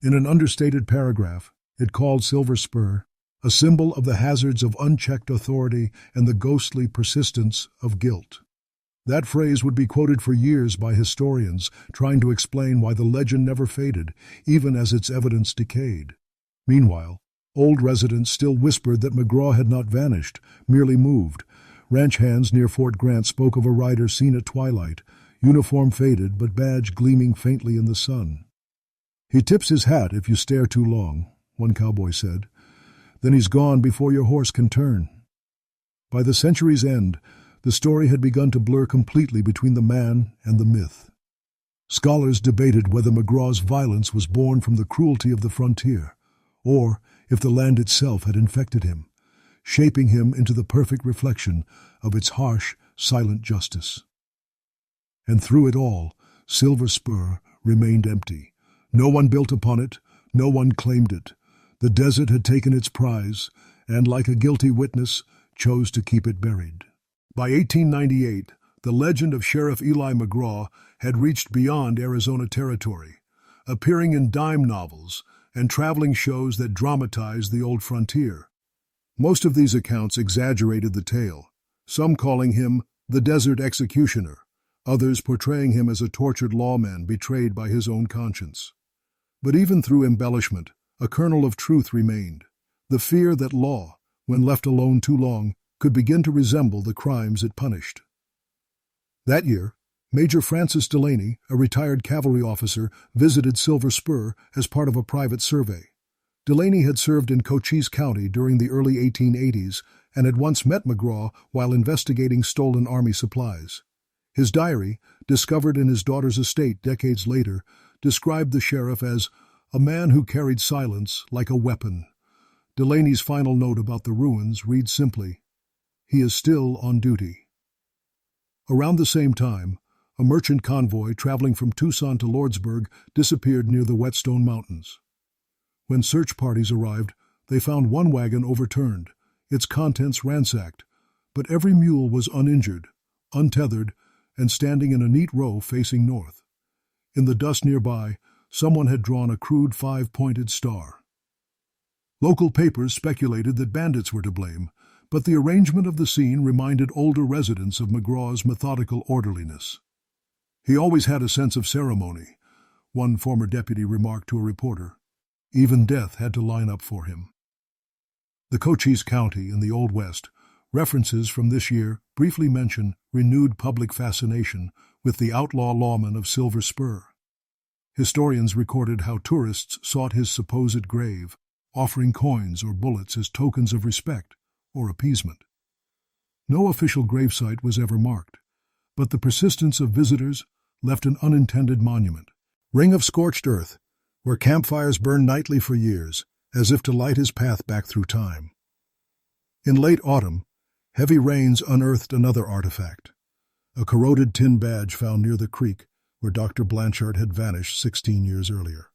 In an understated paragraph, it called Silver Spur a symbol of the hazards of unchecked authority and the ghostly persistence of guilt. That phrase would be quoted for years by historians trying to explain why the legend never faded, even as its evidence decayed. Meanwhile, old residents still whispered that McGraw had not vanished, merely moved. Ranch hands near Fort Grant spoke of a rider seen at twilight, uniform faded but badge gleaming faintly in the sun. "He tips his hat if you stare too long," one cowboy said. "Then he's gone before your horse can turn." By the century's end, the story had begun to blur completely between the man and the myth. Scholars debated whether McGraw's violence was born from the cruelty of the frontier, or if the land itself had infected him, shaping him into the perfect reflection of its harsh, silent justice. And through it all, Silver Spur remained empty. No one built upon it, no one claimed it. The desert had taken its prize, and like a guilty witness, chose to keep it buried. By 1898, the legend of Sheriff Eli McGraw had reached beyond Arizona territory, appearing in dime novels and traveling shows that dramatized the old frontier. Most of these accounts exaggerated the tale, some calling him the Desert Executioner, others portraying him as a tortured lawman betrayed by his own conscience. But even through embellishment, a kernel of truth remained, the fear that law, when left alone too long, could begin to resemble the crimes it punished. That year, Major Francis Delaney, a retired cavalry officer, visited Silver Spur as part of a private survey. Delaney had served in Cochise County during the early 1880s and had once met McGraw while investigating stolen Army supplies. His diary, discovered in his daughter's estate decades later, described the sheriff as a man who carried silence like a weapon. Delaney's final note about the ruins reads simply, "He is still on duty." Around the same time, a merchant convoy traveling from Tucson to Lordsburg disappeared near the Whetstone Mountains. When search parties arrived, they found one wagon overturned, its contents ransacked, but every mule was uninjured, untethered, and standing in a neat row facing north. In the dust nearby, someone had drawn a crude five-pointed star. Local papers speculated that bandits were to blame, but the arrangement of the scene reminded older residents of McGraw's methodical orderliness. "He always had a sense of ceremony," one former deputy remarked to a reporter. "Even death had to line up for him." The Cochise County in the Old West, references from this year briefly mention renewed public fascination with the outlaw lawman of Silver Spur. Historians recorded how tourists sought his supposed grave, offering coins or bullets as tokens of respect or appeasement. No official gravesite was ever marked, but the persistence of visitors left an unintended monument. Ring of scorched earth, where campfires burned nightly for years, as if to light his path back through time. In late autumn, heavy rains unearthed another artifact, a corroded tin badge found near the creek where Dr. Blanchard had vanished 16 years earlier.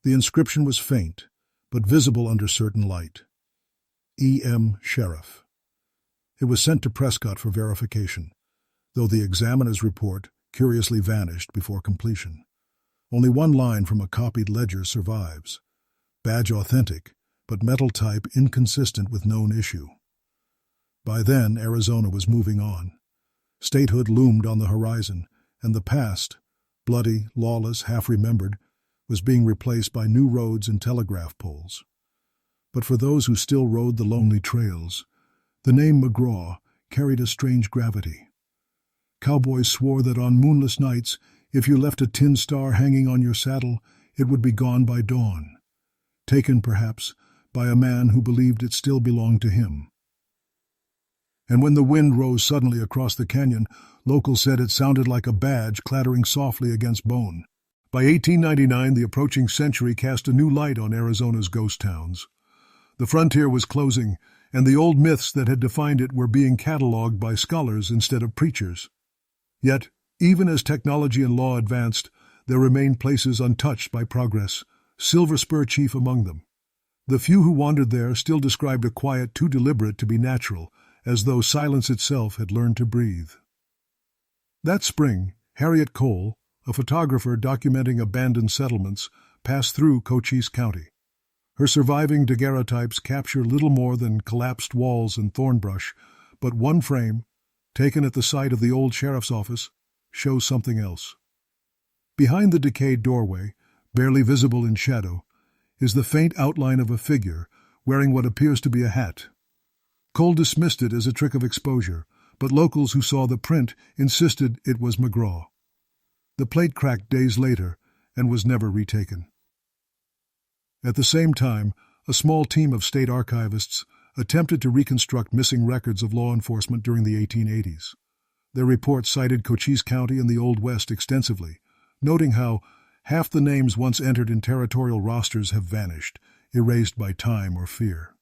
The inscription was faint, but visible under certain light. E.M. Sheriff. It was sent to Prescott for verification, though the examiner's report curiously vanished before completion. Only one line from a copied ledger survives. Badge authentic, but metal type inconsistent with known issue. By then, Arizona was moving on. Statehood loomed on the horizon, and the past, bloody, lawless, half-remembered, was being replaced by new roads and telegraph poles. But for those who still rode the lonely trails, the name McGraw carried a strange gravity. Cowboys swore that on moonless nights, if you left a tin star hanging on your saddle, it would be gone by dawn, taken, perhaps, by a man who believed it still belonged to him. And when the wind rose suddenly across the canyon, locals said it sounded like a badge clattering softly against bone. By 1899, the approaching century cast a new light on Arizona's ghost towns. The frontier was closing, and the old myths that had defined it were being catalogued by scholars instead of preachers. Yet, even as technology and law advanced, there remained places untouched by progress, Silver Spur chief among them. The few who wandered there still described a quiet too deliberate to be natural, as though silence itself had learned to breathe. That spring, Harriet Cole, a photographer documenting abandoned settlements, passed through Cochise County. Her surviving daguerreotypes capture little more than collapsed walls and thorn brush, but one frame, taken at the site of the old sheriff's office, shows something else. Behind the decayed doorway, barely visible in shadow, is the faint outline of a figure wearing what appears to be a hat. Cole dismissed it as a trick of exposure, but locals who saw the print insisted it was McGraw. The plate cracked days later and was never retaken. At the same time, a small team of state archivists attempted to reconstruct missing records of law enforcement during the 1880s. Their report cited Cochise County and the Old West extensively, noting how half the names once entered in territorial rosters have vanished, erased by time or fear.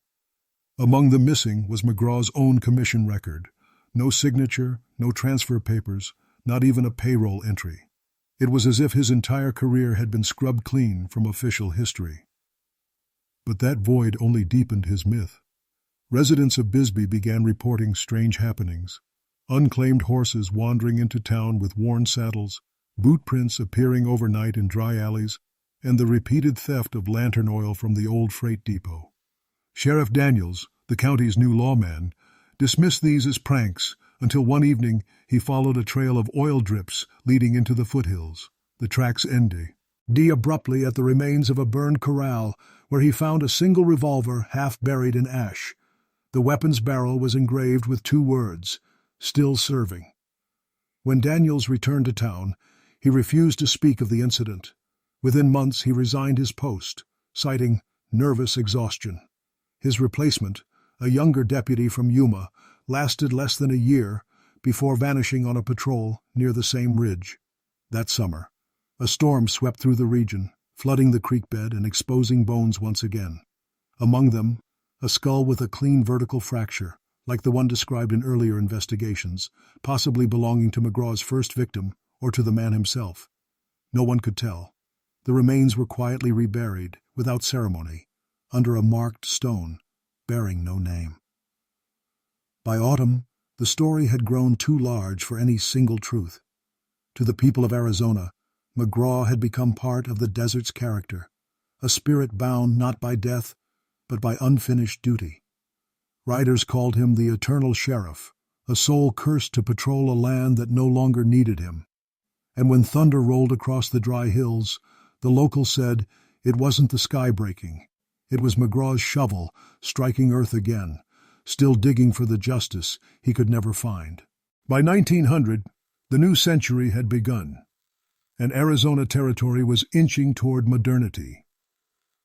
Among the missing was McGraw's own commission record. No signature, no transfer papers, not even a payroll entry. It was as if his entire career had been scrubbed clean from official history. But that void only deepened his myth. Residents of Bisbee began reporting strange happenings. Unclaimed horses wandering into town with worn saddles, boot prints appearing overnight in dry alleys, and the repeated theft of lantern oil from the old freight depot. Sheriff Daniels, the county's new lawman, dismissed these as pranks until one evening he followed a trail of oil drips leading into the foothills. The tracks ended abruptly at the remains of a burned corral where he found a single revolver half buried in ash. The weapon's barrel was engraved with 2 words, "Still serving." When Daniels returned to town, he refused to speak of the incident. Within months he resigned his post, citing nervous exhaustion. His replacement, a younger deputy from Yuma, lasted less than a year before vanishing on a patrol near the same ridge. That summer, a storm swept through the region, flooding the creek bed and exposing bones once again. Among them, a skull with a clean vertical fracture, like the one described in earlier investigations, possibly belonging to McGraw's first victim or to the man himself. No one could tell. The remains were quietly reburied, without ceremony, under a marked stone, bearing no name. By autumn, the story had grown too large for any single truth. To the people of Arizona, McGraw had become part of the desert's character, a spirit bound not by death, but by unfinished duty. Writers called him the Eternal Sheriff, a soul cursed to patrol a land that no longer needed him. And when thunder rolled across the dry hills, the locals said it wasn't the sky breaking. It was McGraw's shovel striking earth again, still digging for the justice he could never find. By 1900, the new century had begun, and Arizona territory was inching toward modernity.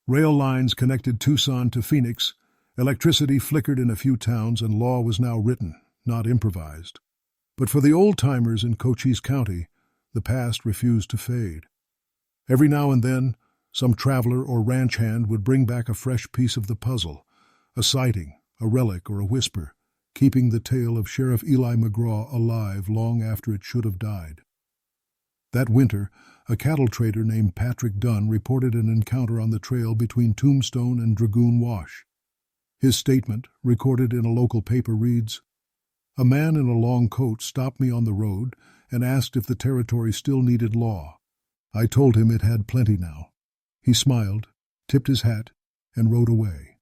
Rail lines connected Tucson to Phoenix, electricity flickered in a few towns, and law was now written, not improvised. But for the old-timers in Cochise County, the past refused to fade. Every now and then, some traveler or ranch hand would bring back a fresh piece of the puzzle, a sighting, a relic, or a whisper, keeping the tale of Sheriff Eli McGraw alive long after it should have died. That winter, a cattle trader named Patrick Dunn reported an encounter on the trail between Tombstone and Dragoon Wash. His statement, recorded in a local paper, reads, "A man in a long coat stopped me on the road and asked if the territory still needed law. I told him it had plenty now. He smiled, tipped his hat, and rode away.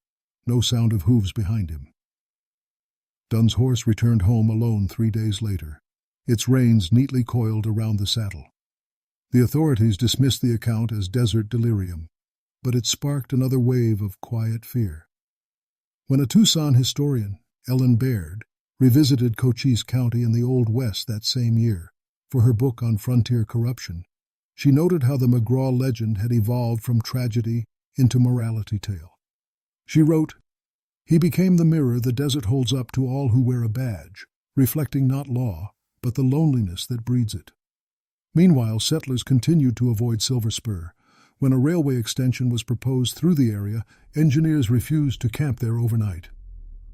No sound of hooves behind him." Dunn's horse returned home alone 3 days later, its reins neatly coiled around the saddle. The authorities dismissed the account as desert delirium, but it sparked another wave of quiet fear. When a Tucson historian, Ellen Baird, revisited Cochise County in the Old West that same year for her book on frontier corruption, she noted how the McGraw legend had evolved from tragedy into morality tale. She wrote, "He became the mirror the desert holds up to all who wear a badge, reflecting not law, but the loneliness that breeds it." Meanwhile, settlers continued to avoid Silver Spur. When a railway extension was proposed through the area, engineers refused to camp there overnight.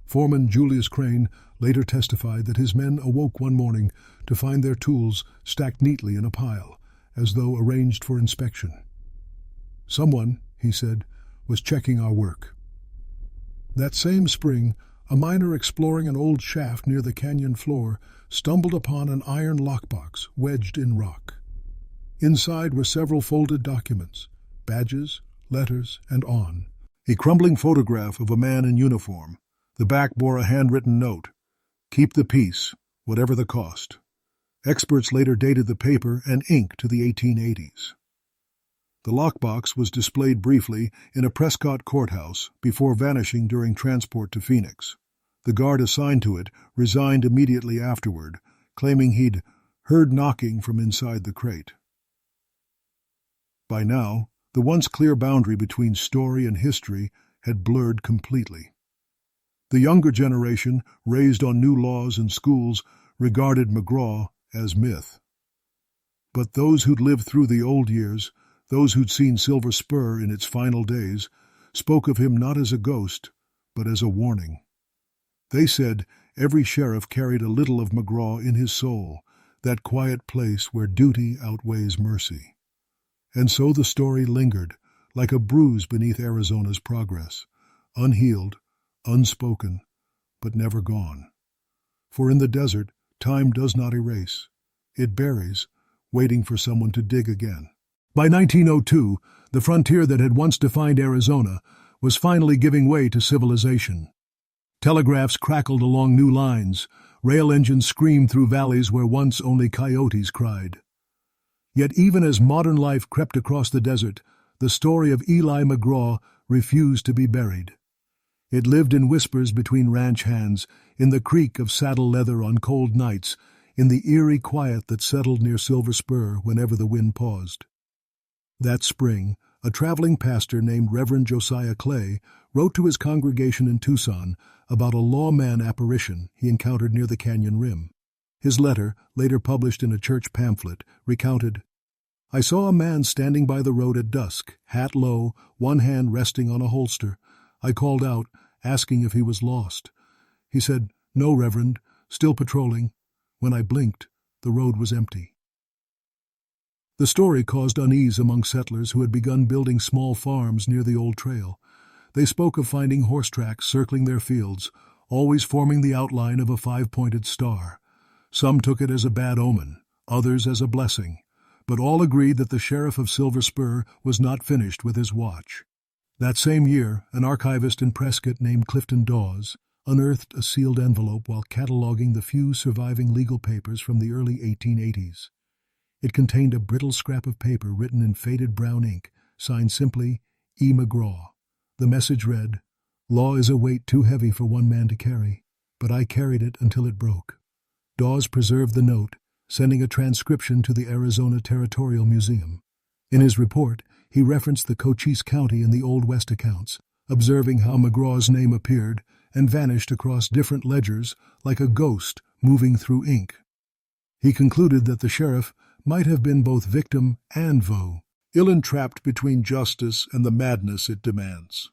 Foreman Julius Crane later testified that his men awoke one morning to find their tools stacked neatly in a pile, as though arranged for inspection. "Someone," he said, "was checking our work. That same spring, a miner exploring an old shaft near the canyon floor stumbled upon an iron lockbox wedged in rock. Inside were several folded documents, badges, letters, and a crumbling photograph of a man in uniform. The back bore a handwritten note, "Keep the peace, whatever the cost." Experts later dated the paper and ink to the 1880s. The lockbox was displayed briefly in a Prescott courthouse before vanishing during transport to Phoenix. The guard assigned to it resigned immediately afterward, claiming he'd heard knocking from inside the crate. By now, the once clear boundary between story and history had blurred completely. The younger generation, raised on new laws and schools, regarded McGraw as myth. But those who'd lived through the old years, those who'd seen Silver Spur in its final days, spoke of him not as a ghost, but as a warning. They said every sheriff carried a little of McGraw in his soul, that quiet place where duty outweighs mercy. And so the story lingered, like a bruise beneath Arizona's progress, unhealed, unspoken, but never gone. For in the desert, time does not erase. It buries, waiting for someone to dig again. By 1902, the frontier that had once defined Arizona was finally giving way to civilization. Telegraphs crackled along new lines, rail engines screamed through valleys where once only coyotes cried. Yet even as modern life crept across the desert, the story of Eli McGraw refused to be buried. It lived in whispers between ranch hands, in the creak of saddle leather on cold nights, in the eerie quiet that settled near Silver Spur whenever the wind paused. That spring, a traveling pastor named Reverend Josiah Clay wrote to his congregation in Tucson about a lawman apparition he encountered near the canyon rim. His letter, later published in a church pamphlet, recounted, "I saw a man standing by the road at dusk, hat low, one hand resting on a holster. I called out, asking if he was lost. He said, 'No, Reverend, still patrolling.' When I blinked, the road was empty." The story caused unease among settlers who had begun building small farms near the old trail. They spoke of finding horse tracks circling their fields, always forming the outline of a five-pointed star. Some took it as a bad omen, others as a blessing, but all agreed that the sheriff of Silver Spur was not finished with his watch. That same year, an archivist in Prescott named Clifton Dawes unearthed a sealed envelope while cataloging the few surviving legal papers from the early 1880s. It contained a brittle scrap of paper written in faded brown ink, signed simply E. McGraw. The message read, "Law is a weight too heavy for one man to carry, but I carried it until it broke." Dawes preserved the note, sending a transcription to the Arizona Territorial Museum. In his report, he referenced the Cochise County and the Old West accounts, observing how McGraw's name appeared and vanished across different ledgers like a ghost moving through ink. He concluded that the sheriff might have been both victim and foe, ill-entrapped between justice and the madness it demands.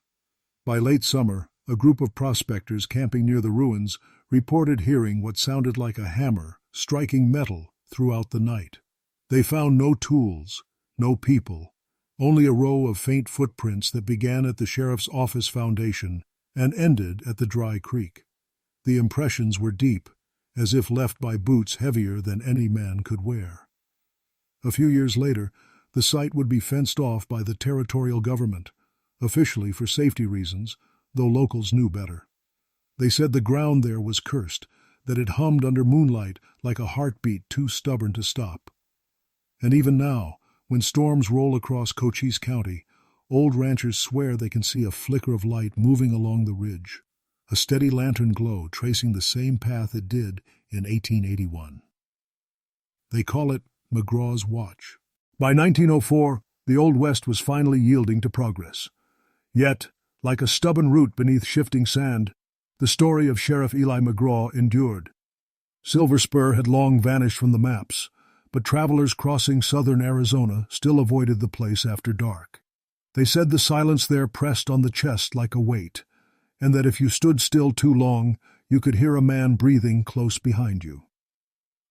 By late summer, a group of prospectors camping near the ruins reported hearing what sounded like a hammer striking metal throughout the night. They found no tools, no people, only a row of faint footprints that began at the sheriff's office foundation and ended at the dry creek. The impressions were deep, as if left by boots heavier than any man could wear. A few years later, the site would be fenced off by the territorial government, officially for safety reasons, though locals knew better. They said the ground there was cursed, that it hummed under moonlight like a heartbeat too stubborn to stop. And even now, when storms roll across Cochise County, old ranchers swear they can see a flicker of light moving along the ridge, a steady lantern glow tracing the same path it did in 1881. They call it McGraw's Watch. By 1904, the Old West was finally yielding to progress. Yet, like a stubborn root beneath shifting sand, the story of Sheriff Eli McGraw endured. Silver Spur had long vanished from the maps, but travelers crossing southern Arizona still avoided the place after dark. They said the silence there pressed on the chest like a weight, and that if you stood still too long, you could hear a man breathing close behind you.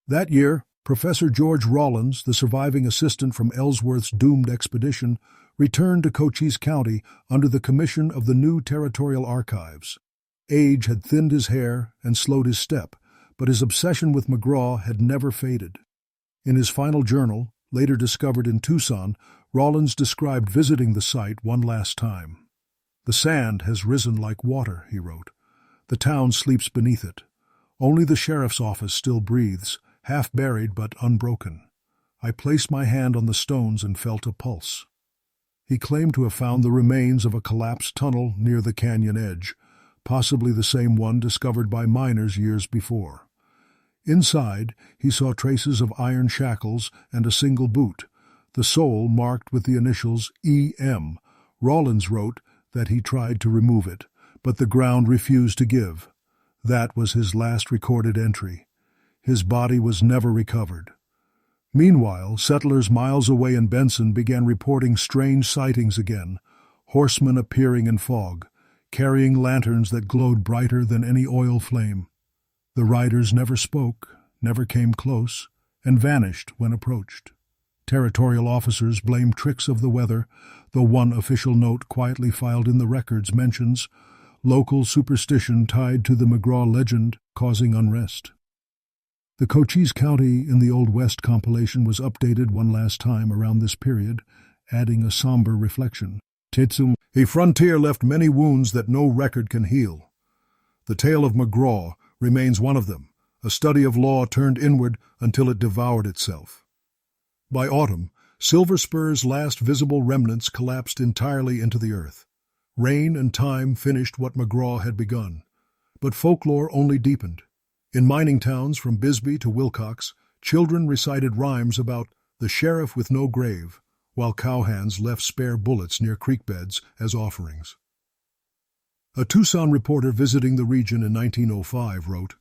That year, Professor George Rollins, the surviving assistant from Ellsworth's doomed expedition, returned to Cochise County under the commission of the new Territorial Archives. Age had thinned his hair and slowed his step, but his obsession with McGraw had never faded. In his final journal, later discovered in Tucson, Rawlins described visiting the site one last time. "The sand has risen like water," he wrote. "The town sleeps beneath it. Only the sheriff's office still breathes, half buried but unbroken. I placed my hand on the stones and felt a pulse." He claimed to have found the remains of a collapsed tunnel near the canyon edge, possibly the same one discovered by miners years before. Inside, he saw traces of iron shackles and a single boot, the sole marked with the initials E.M. Rawlins wrote that he tried to remove it, but the ground refused to give. That was his last recorded entry. His body was never recovered. Meanwhile, settlers miles away in Benson began reporting strange sightings again, horsemen appearing in fog, carrying lanterns that glowed brighter than any oil flame. The riders never spoke, never came close, and vanished when approached. Territorial officers blamed tricks of the weather, though one official note quietly filed in the records mentions local superstition tied to the McGraw legend causing unrest. The Cochise County in the Old West compilation was updated one last time around this period, adding a somber reflection. Titsum, a frontier left many wounds that no record can heal. The tale of McGraw remains one of them, a study of law turned inward until it devoured itself. By autumn, Silver Spur's last visible remnants collapsed entirely into the earth. Rain and time finished what McGraw had begun, but folklore only deepened. In mining towns from Bisbee to Wilcox, children recited rhymes about the sheriff with no grave, while cowhands left spare bullets near creek beds as offerings. A Tucson reporter visiting the region in 1905 wrote,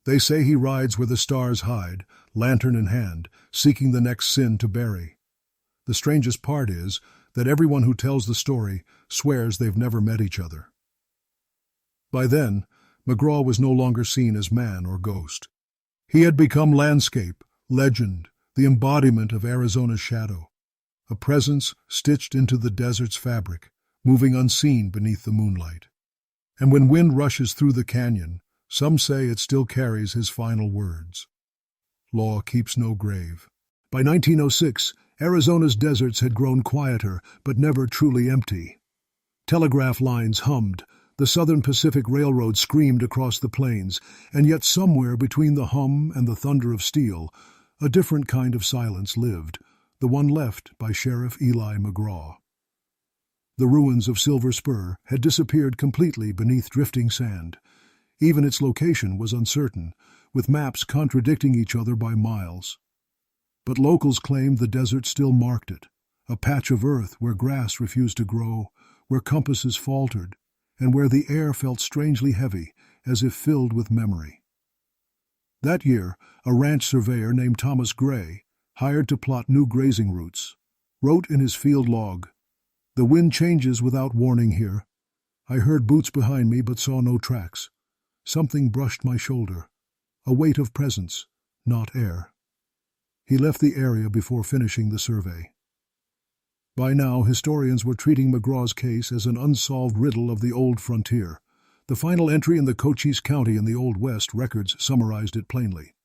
"They say he rides where the stars hide, lantern in hand, seeking the next sin to bury." The strangest part is that everyone who tells the story swears they've never met each other. By then, McGraw was no longer seen as man or ghost. He had become landscape, legend, the embodiment of Arizona's shadow, a presence stitched into the desert's fabric, moving unseen beneath the moonlight. And when wind rushes through the canyon, some say it still carries his final words. Law keeps no grave. By 1906, Arizona's deserts had grown quieter, but never truly empty. Telegraph lines hummed, the Southern Pacific Railroad screamed across the plains, and yet somewhere between the hum and the thunder of steel, a different kind of silence lived, the one left by Sheriff Eli McGraw. The ruins of Silver Spur had disappeared completely beneath drifting sand. Even its location was uncertain, with maps contradicting each other by miles. But locals claimed the desert still marked it, a patch of earth where grass refused to grow, where compasses faltered, and where the air felt strangely heavy, as if filled with memory. That year, a ranch surveyor named Thomas Gray, hired to plot new grazing routes, wrote in his field log, "The wind changes without warning here. I heard boots behind me but saw no tracks. Something brushed my shoulder. A weight of presence, not air." He left the area before finishing the survey. By now, historians were treating McGraw's case as an unsolved riddle of the old frontier. The final entry in the Cochise County in the Old West records summarized it plainly.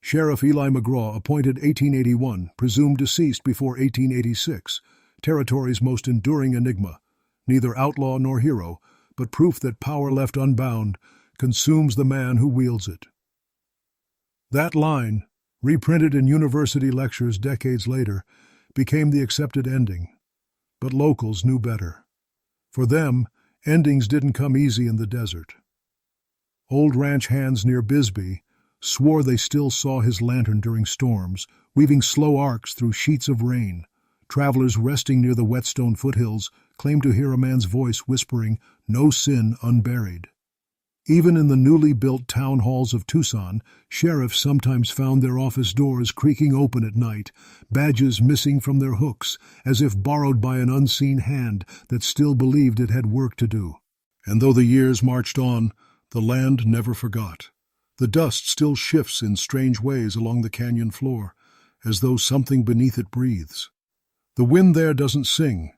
Sheriff Eli McGraw, appointed 1881, presumed deceased before 1886, territory's most enduring enigma, neither outlaw nor hero, but proof that power left unbound consumes the man who wields it. That line, reprinted in university lectures decades later, became the accepted ending. But locals knew better. For them, endings didn't come easy in the desert. Old ranch hands near Bisbee swore they still saw his lantern during storms, weaving slow arcs through sheets of rain. Travelers resting near the Whetstone foothills claimed to hear a man's voice whispering, "No sin unburied." Even in the newly built town halls of Tucson, sheriffs sometimes found their office doors creaking open at night, badges missing from their hooks, as if borrowed by an unseen hand that still believed it had work to do. And though the years marched on, the land never forgot. The dust still shifts in strange ways along the canyon floor, as though something beneath it breathes. The wind there doesn't sing.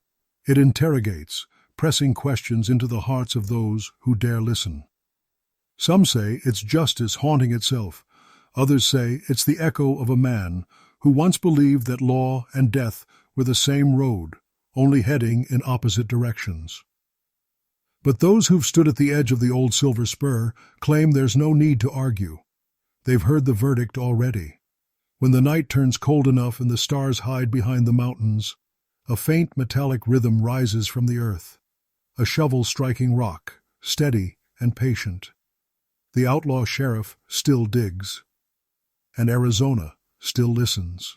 It interrogates, pressing questions into the hearts of those who dare listen. Some say it's justice haunting itself. Others say it's the echo of a man who once believed that law and death were the same road, only heading in opposite directions. But those who've stood at the edge of the old Silver Spur claim there's no need to argue. They've heard the verdict already. When the night turns cold enough and the stars hide behind the mountains, a faint metallic rhythm rises from the earth. A shovel striking rock, steady and patient. The outlaw sheriff still digs. And Arizona still listens.